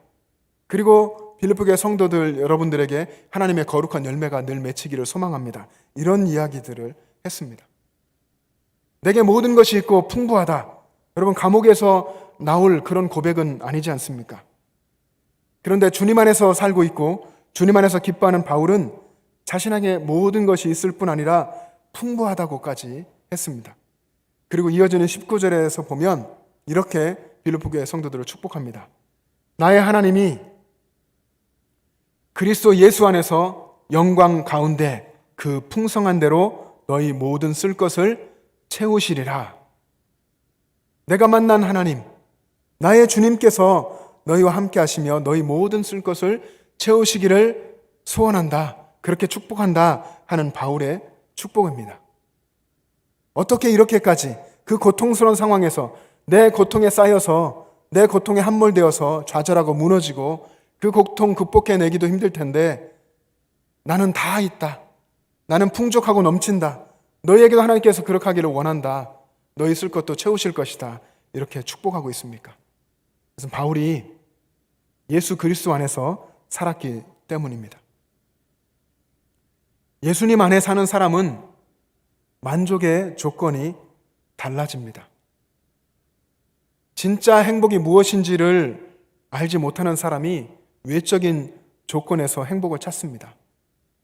그리고 빌립보교회 성도들 여러분들에게 하나님의 거룩한 열매가 늘 맺히기를 소망합니다. 이런 이야기들을 했습니다. 내게 모든 것이 있고 풍부하다. 여러분 감옥에서 나올 그런 고백은 아니지 않습니까? 그런데 주님 안에서 살고 있고 주님 안에서 기뻐하는 바울은 자신에게 모든 것이 있을 뿐 아니라 풍부하다고까지 했습니다. 그리고 이어지는 19절에서 보면 이렇게 빌립보교회 성도들을 축복합니다. 나의 하나님이 그리스도 예수 안에서 영광 가운데 그 풍성한 대로 너희 모든 쓸 것을 채우시리라. 내가 만난 하나님, 나의 주님께서 너희와 함께 하시며 너희 모든 쓸 것을 채우시기를 소원한다. 그렇게 축복한다 하는 바울의 축복입니다. 어떻게 이렇게까지 그 고통스러운 상황에서 내 고통에 쌓여서 내 고통에 함몰되어서 좌절하고 무너지고 그 고통 극복해내기도 힘들 텐데 나는 다 있다. 나는 풍족하고 넘친다. 너희에게도 하나님께서 그렇게 하기를 원한다. 너희 쓸 것도 채우실 것이다. 이렇게 축복하고 있습니까? 그래서 바울이 예수 그리스도 안에서 살았기 때문입니다. 예수님 안에 사는 사람은 만족의 조건이 달라집니다. 진짜 행복이 무엇인지를 알지 못하는 사람이 외적인 조건에서 행복을 찾습니다.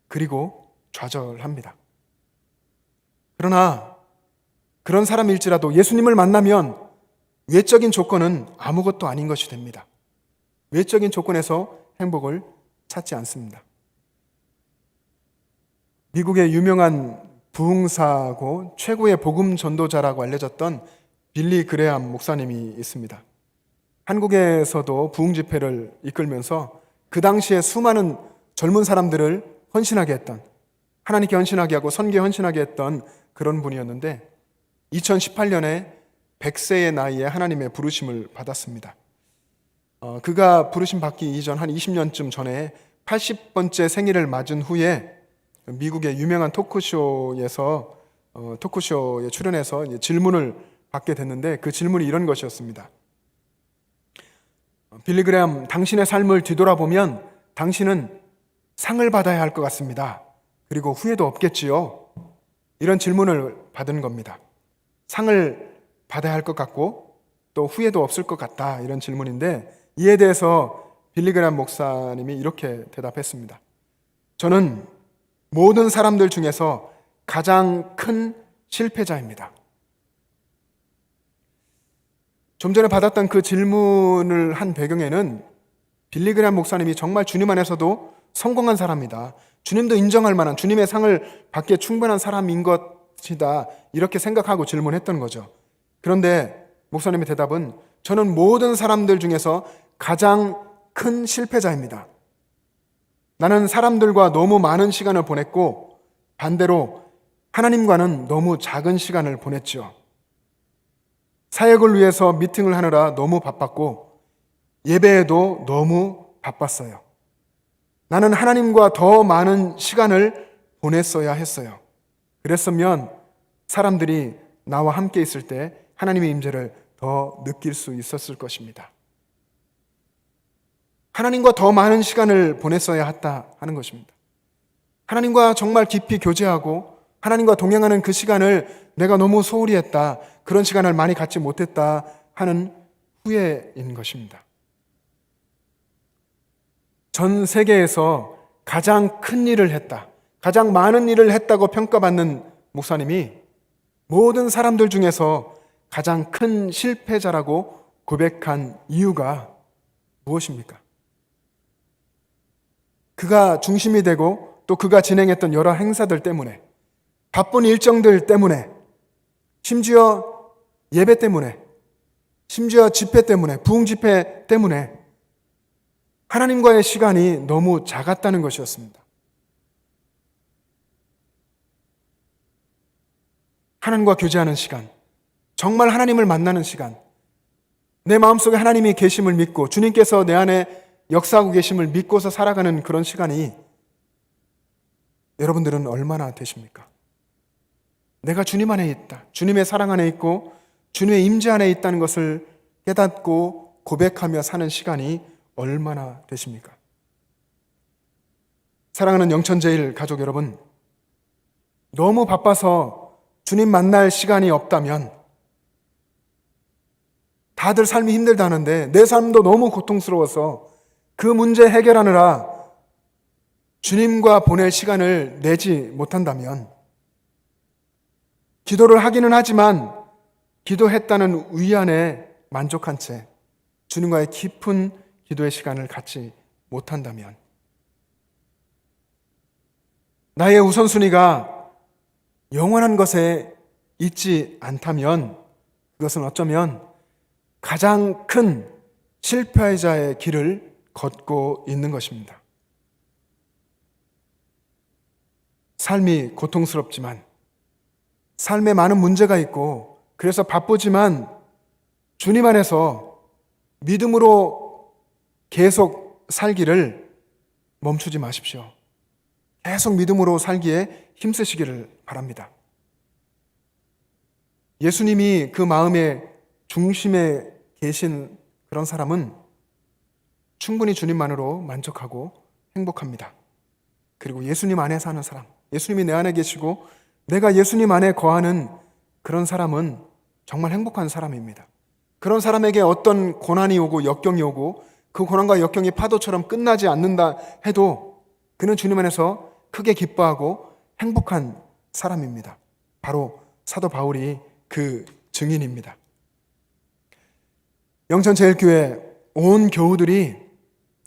그리고 좌절합니다. 그러나 그런 사람일지라도 예수님을 만나면 외적인 조건은 아무것도 아닌 것이 됩니다. 외적인 조건에서 행복을 찾지 않습니다. 미국의 유명한 부흥사고 최고의 복음 전도자라고 알려졌던 빌리 그레암 목사님이 있습니다. 한국에서도 부흥 집회를 이끌면서 그 당시에 수많은 젊은 사람들을 헌신하게 했던, 하나님께 헌신하게 하고 선교에 헌신하게 했던 그런 분이었는데 2018년에 100세의 나이에 하나님의 부르심을 받았습니다. 그가 부르심 받기 이전 한 20년쯤 전에 80번째 생일을 맞은 후에 미국의 유명한 토크쇼에 출연해서 질문을 받게 됐는데 그 질문이 이런 것이었습니다. 빌리 그레암, 당신의 삶을 뒤돌아보면 당신은 상을 받아야 할 것 같습니다. 그리고 후회도 없겠지요? 이런 질문을 받은 겁니다. 상을 받아야 할 것 같고 또 후회도 없을 것 같다. 이런 질문인데 이에 대해서 빌리 그레암 목사님이 이렇게 대답했습니다. 저는 모든 사람들 중에서 가장 큰 실패자입니다. 좀 전에 받았던 그 질문을 한 배경에는 빌리 그레암 목사님이 정말 주님 안에서도 성공한 사람이다. 주님도 인정할 만한, 주님의 상을 받기에 충분한 사람인 것이다. 이렇게 생각하고 질문했던 거죠. 그런데 목사님의 대답은 저는 모든 사람들 중에서 가장 큰 실패자입니다. 나는 사람들과 너무 많은 시간을 보냈고 반대로 하나님과는 너무 작은 시간을 보냈죠. 사역을 위해서 미팅을 하느라 너무 바빴고 예배에도 너무 바빴어요. 나는 하나님과 더 많은 시간을 보냈어야 했어요. 그랬으면 사람들이 나와 함께 있을 때 하나님의 임재를 더 느낄 수 있었을 것입니다. 하나님과 더 많은 시간을 보냈어야 했다 하는 것입니다. 하나님과 정말 깊이 교제하고 하나님과 동행하는 그 시간을 내가 너무 소홀히 했다. 그런 시간을 많이 갖지 못했다 하는 후회인 것입니다. 전 세계에서 가장 큰 일을 했다, 가장 많은 일을 했다고 평가받는 목사님이 모든 사람들 중에서 가장 큰 실패자라고 고백한 이유가 무엇입니까? 그가 중심이 되고 또 그가 진행했던 여러 행사들 때문에, 바쁜 일정들 때문에, 심지어 예배 때문에, 심지어 집회 때문에, 부흥 집회 때문에 하나님과의 시간이 너무 작았다는 것이었습니다. 하나님과 교제하는 시간, 정말 하나님을 만나는 시간, 내 마음속에 하나님이 계심을 믿고 주님께서 내 안에 역사하고 계심을 믿고서 살아가는 그런 시간이 여러분들은 얼마나 되십니까? 내가 주님 안에 있다, 주님의 사랑 안에 있고 주님의 임재 안에 있다는 것을 깨닫고 고백하며 사는 시간이 얼마나 되십니까? 사랑하는 영천제일 가족 여러분, 너무 바빠서 주님 만날 시간이 없다면, 다들 삶이 힘들다 하는데 내 삶도 너무 고통스러워서 그 문제 해결하느라 주님과 보낼 시간을 내지 못한다면, 기도를 하기는 하지만 기도했다는 위안에 만족한 채 주님과의 깊은 기도의 시간을 갖지 못한다면, 나의 우선순위가 영원한 것에 있지 않다면 그것은 어쩌면 가장 큰 실패자의 길을 걷고 있는 것입니다. 삶이 고통스럽지만, 삶에 많은 문제가 있고 그래서 바쁘지만 주님 안에서 믿음으로 계속 살기를 멈추지 마십시오. 계속 믿음으로 살기에 힘쓰시기를 바랍니다. 예수님이 그 마음의 중심에 계신 그런 사람은 충분히 주님만으로 만족하고 행복합니다. 그리고 예수님 안에 사는 사람, 예수님이 내 안에 계시고 내가 예수님 안에 거하는 그런 사람은 정말 행복한 사람입니다. 그런 사람에게 어떤 고난이 오고 역경이 오고 그 고난과 역경이 파도처럼 끝나지 않는다 해도 그는 주님 안에서 크게 기뻐하고 행복한 사람입니다. 바로 사도 바울이 그 증인입니다. 영천제일교회 온 교우들이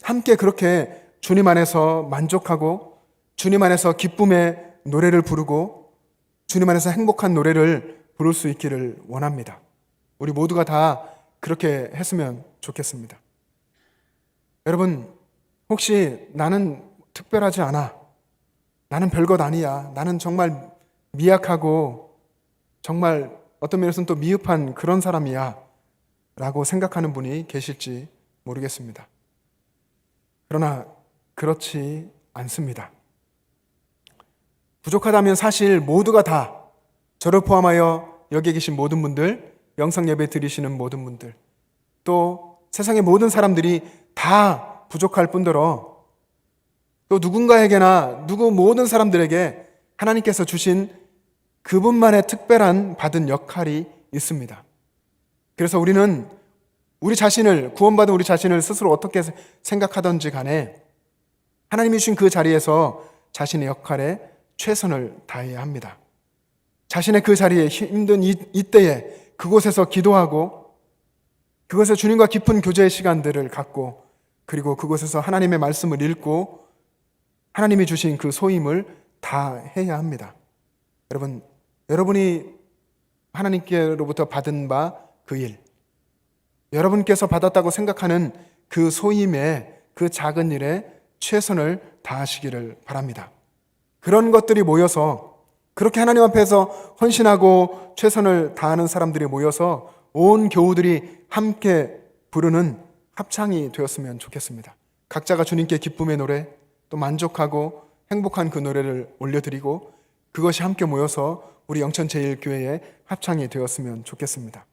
함께 그렇게 주님 안에서 만족하고 주님 안에서 기쁨의 노래를 부르고 주님 안에서 행복한 노래를 부를 수 있기를 원합니다. 우리 모두가 다 그렇게 했으면 좋겠습니다. 여러분, 혹시 나는 특별하지 않아, 나는 별것 아니야, 나는 정말 미약하고 정말 어떤 면에서는 또 미흡한 그런 사람이야 라고 생각하는 분이 계실지 모르겠습니다. 그러나 그렇지 않습니다. 부족하다면 사실 모두가 다, 저를 포함하여 여기 계신 모든 분들, 영상 예배 드리시는 모든 분들, 또 세상의 모든 사람들이 다 부족할 뿐더러 또 누군가에게나 모든 사람들에게 하나님께서 주신 그분만의 특별한 받은 역할이 있습니다. 그래서 우리는 우리 자신을, 구원받은 우리 자신을 스스로 어떻게 생각하던지 간에 하나님이 주신 그 자리에서 자신의 역할에 최선을 다해야 합니다. 자신의 그 자리에 힘든 이때에 그곳에서 기도하고 그곳에서 주님과 깊은 교제의 시간들을 갖고 그리고 그곳에서 하나님의 말씀을 읽고 하나님이 주신 그 소임을 다 해야 합니다. 여러분이 하나님께로부터 받은 바 그 일, 여러분께서 받았다고 생각하는 그 소임에, 그 작은 일에 최선을 다하시기를 바랍니다. 그런 것들이 모여서, 그렇게 하나님 앞에서 헌신하고 최선을 다하는 사람들이 모여서 온 교우들이 함께 부르는 합창이 되었으면 좋겠습니다. 각자가 주님께 기쁨의 노래, 또 만족하고 행복한 그 노래를 올려드리고 그것이 함께 모여서 우리 영천제일교회의 합창이 되었으면 좋겠습니다.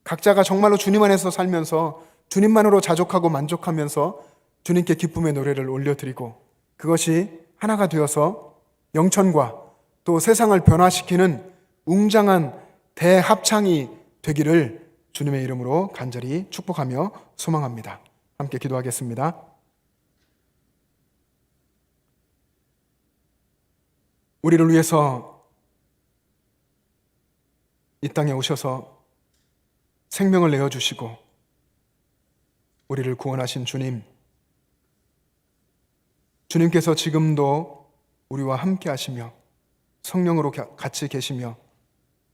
각자가 정말로 주님 안에서 살면서 주님만으로 자족하고 만족하면서 주님께 기쁨의 노래를 올려드리고 그것이 하나가 되어서 영천과 또 세상을 변화시키는 웅장한 대합창이 되기를 주님의 이름으로 간절히 축복하며 소망합니다. 함께 기도하겠습니다. 우리를 위해서 이 땅에 오셔서 생명을 내어주시고 우리를 구원하신 주님께서 지금도 우리와 함께 하시며 성령으로 같이 계시며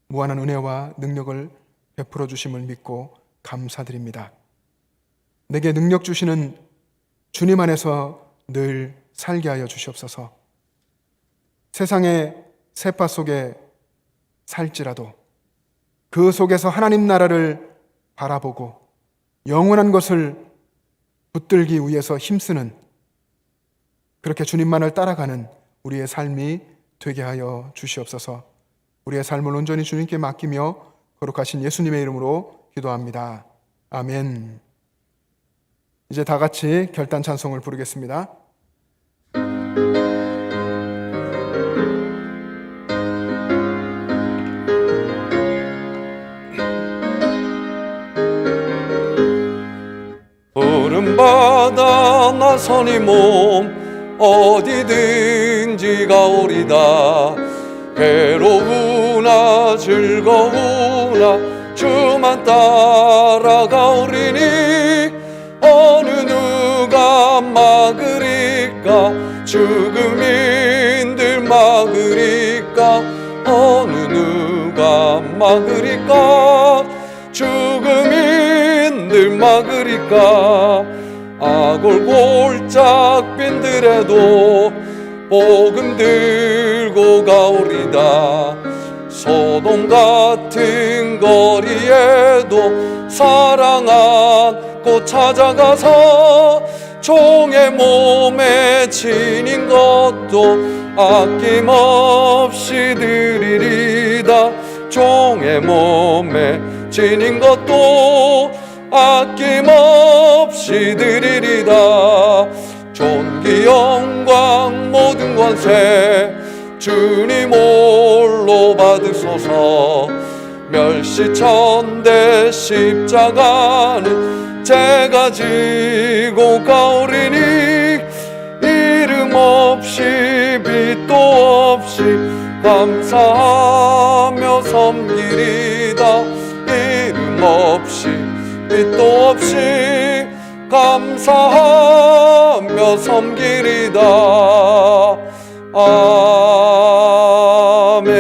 무한한 은혜와 능력을 베풀어 주심을 믿고 감사드립니다. 내게 능력 주시는 주님 안에서 늘 살게 하여 주시옵소서. 세상의 세파 속에 살지라도 그 속에서 하나님 나라를 바라보고 영원한 것을 붙들기 위해서 힘쓰는, 그렇게 주님만을 따라가는 우리의 삶이 되게 하여 주시옵소서. 우리의 삶을 온전히 주님께 맡기며 거룩하신 예수님의 이름으로 기도합니다. 아멘. 이제 다 같이 결단 찬송을 부르겠습니다. 푸른바다 나선이 몸 어디든지 가오리다. 괴로우나 즐거우나 주만 따라가오리니 어느 누가 막으리까 죽음인들 막으리까 어느 누가 막으리까 죽음인들 막으리까 아골골짝 빈들에도 복음 들고 가오리다. 소돔 같은 거리에도 사랑 안고 찾아가서 종의 몸에 지닌 것도 아낌없이 드리리다. 종의 몸에 지닌 것도 아낌없이 드리리다. 존귀 영광 모든 권세 주님 홀로 받으소서. 멸시천대 십자가는 제가 지고 가오리니 이름 없이 빛도 없이 감사하며 섬기리다. 이름 없이 빛도 없이 감사하며 섬기리다. 아멘.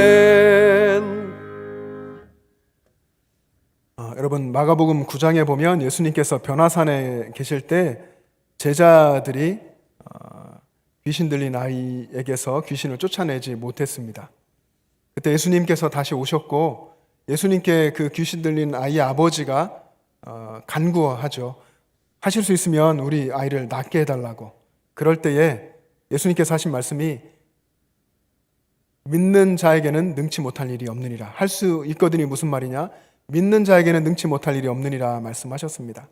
여러분, 마가복음 9장에 보면 예수님께서 변화산에 계실 때 제자들이 귀신 들린 아이에게서 귀신을 쫓아내지 못했습니다. 그때 예수님께서 다시 오셨고 예수님께 그 귀신 들린 아이의 아버지가 간구하죠. 하실 수 있으면 우리 아이를 낫게 해달라고. 그럴 때에 예수님께서 하신 말씀이 믿는 자에게는 능치 못할 일이 없느니라. 할 수 있거든이 무슨 말이냐? 믿는 자에게는 능치 못할 일이 없느니라 말씀하셨습니다.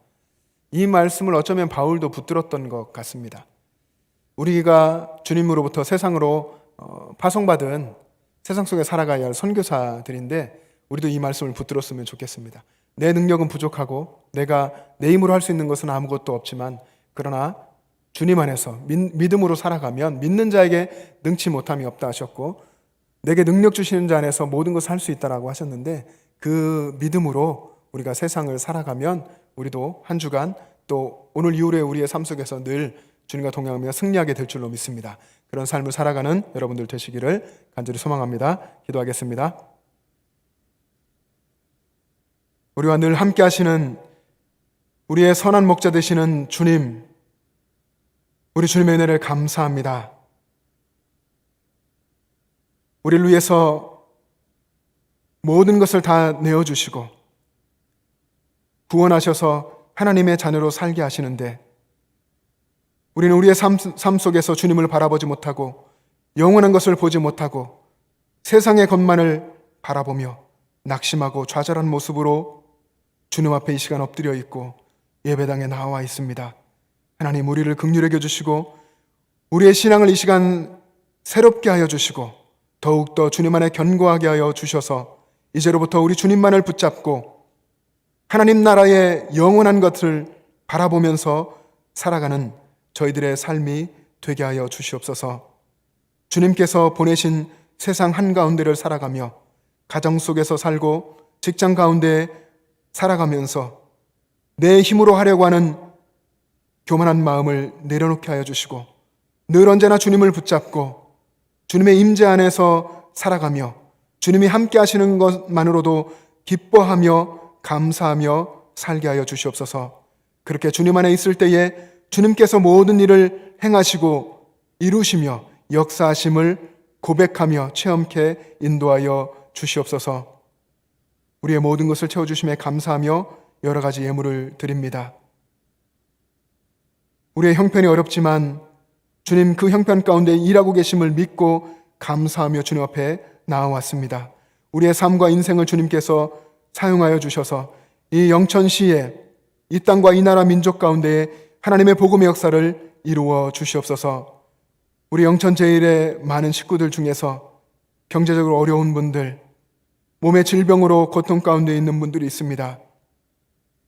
이 말씀을 어쩌면 바울도 붙들었던 것 같습니다. 우리가 주님으로부터 세상으로 파송받은 세상 속에 살아가야 할 선교사들인데 우리도 이 말씀을 붙들었으면 좋겠습니다. 내 능력은 부족하고 내가 내 힘으로 할 수 있는 것은 아무것도 없지만 그러나 주님 안에서 믿음으로 살아가면 믿는 자에게 능치 못함이 없다 하셨고 내게 능력 주시는 자 안에서 모든 것을 할 수 있다라고 하셨는데 그 믿음으로 우리가 세상을 살아가면 우리도 한 주간 또 오늘 이후에 우리의 삶 속에서 늘 주님과 동행하며 승리하게 될 줄로 믿습니다. 그런 삶을 살아가는 여러분들 되시기를 간절히 소망합니다. 기도하겠습니다. 우리와 늘 함께 하시는 우리의 선한 목자 되시는 주님, 우리 주님의 은혜를 감사합니다. 우리를 위해서 모든 것을 다 내어주시고 구원하셔서 하나님의 자녀로 살게 하시는데 우리는 우리의 삶 속에서 주님을 바라보지 못하고 영원한 것을 보지 못하고 세상의 것만을 바라보며 낙심하고 좌절한 모습으로 주님 앞에 이 시간 엎드려 있고 예배당에 나와 있습니다. 하나님, 우리를 긍휼히 여겨주시고 우리의 신앙을 이 시간 새롭게 하여 주시고 더욱더 주님 안에 견고하게 하여 주셔서 이제로부터 우리 주님만을 붙잡고 하나님 나라의 영원한 것을 바라보면서 살아가는 저희들의 삶이 되게 하여 주시옵소서. 주님께서 보내신 세상 한가운데를 살아가며 가정 속에서 살고 직장 가운데 살아가면서 내 힘으로 하려고 하는 교만한 마음을 내려놓게 하여 주시고 늘 언제나 주님을 붙잡고 주님의 임재 안에서 살아가며 주님이 함께 하시는 것만으로도 기뻐하며 감사하며 살게 하여 주시옵소서. 그렇게 주님 안에 있을 때에 주님께서 모든 일을 행하시고 이루시며 역사하심을 고백하며 체험케 인도하여 주시옵소서. 우리의 모든 것을 채워주심에 감사하며 여러 가지 예물을 드립니다. 우리의 형편이 어렵지만 주님 그 형편 가운데 일하고 계심을 믿고 감사하며 주님 앞에 나아왔습니다. 우리의 삶과 인생을 주님께서 사용하여 주셔서 이 영천시에 이 땅과 이 나라 민족 가운데 하나님의 복음의 역사를 이루어 주시옵소서. 우리 영천제일의 많은 식구들 중에서 경제적으로 어려운 분들, 몸의 질병으로 고통 가운데 있는 분들이 있습니다.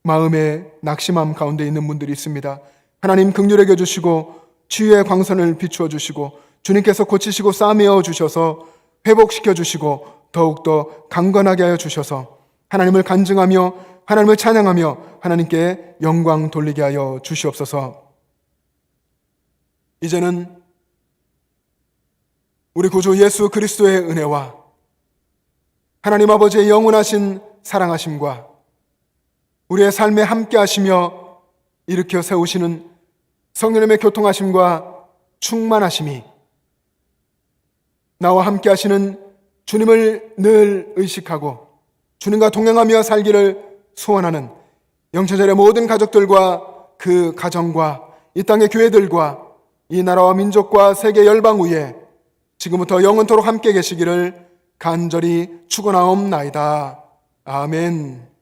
마음의 낙심함 가운데 있는 분들이 있습니다. 하나님 긍휼히 여겨 주시고 치유의 광선을 비추어 주시고 주님께서 고치시고 싸매어 주셔서 회복시켜 주시고 더욱더 강건하게 하여 주셔서 하나님을 간증하며 하나님을 찬양하며 하나님께 영광 돌리게 하여 주시옵소서. 이제는 우리 구주 예수 그리스도의 은혜와 하나님 아버지의 영원하신 사랑하심과 우리의 삶에 함께 하시며 일으켜 세우시는 성령님의 교통하심과 충만하심이 나와 함께 하시는 주님을 늘 의식하고 주님과 동행하며 살기를 소원하는 영천절의 모든 가족들과 그 가정과 이 땅의 교회들과 이 나라와 민족과 세계 열방 위에 지금부터 영원토록 함께 계시기를 간절히 축원하옵나이다. 아멘.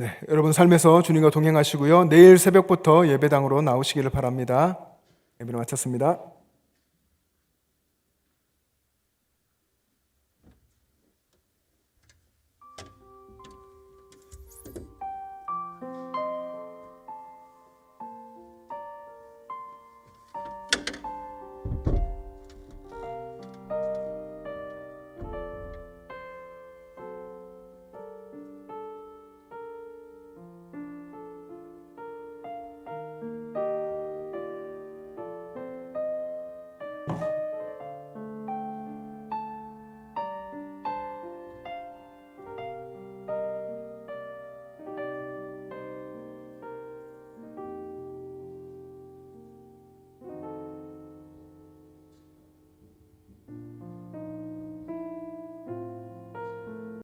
네, 여러분 삶에서 주님과 동행하시고요. 내일 새벽부터 예배당으로 나오시기를 바랍니다. 예배를 마쳤습니다.